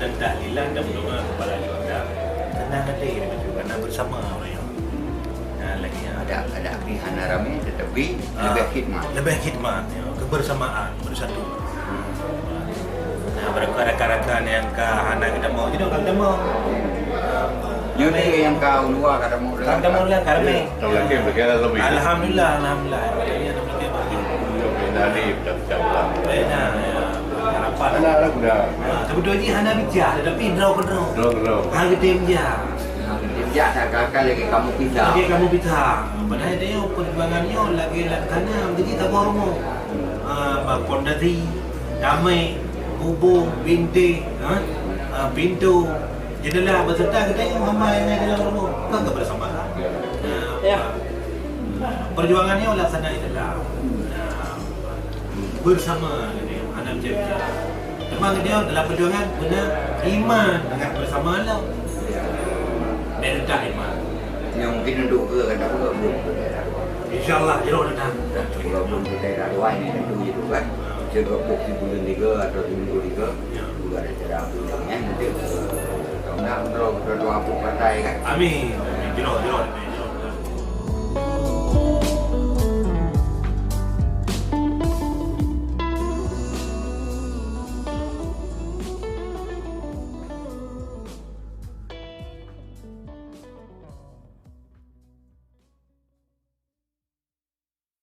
dan tahlilan dan berdoa kepada keluarga. Tenang hati karena bersama orang yang lagi ada pihana ramai tetapi lebih khidmat. Lebih khidmat, ya, kebersamaan, bersatu. Nah, rakan-rakan yang ke hana kita mau, jadi kita mau. Nyuri yang kau luar kata mau Kita mau lah kami. Lagi berkala lebih. Alhamdulillah. Nadi berjauh. Nah, harapan. Anak sudah. Sebetulnya ini hana bijak, tapi draw. Draw. Harga tim je. dia tak kakak lagi kamu pindah. Lagi kamu pitang. Padahal dia perjuangannya lagi tanah jadi tak hormo. Pondasi, damai, hubung, binti, pintu. Jadilah beserta kita yang ramai yang dalam rumah. Bukan kebersamaan. Perjuangannya laksana itulah. Bersama anak menjadi. Memang dia dalam perjuangan benar iman dengan bersamaan lah. Merintah iman. Yang mungkin duduk ke kata pula belum ke daerah. InsyaAllah jauh dah. Kalau belum ke daerah luar ini tentu gitu kan. Jaga bukti bulan 3 atau minggu 3 juga ada cara pulang ya. Nanti tahun nak berdoa apa partai kan. Amin. Jauh.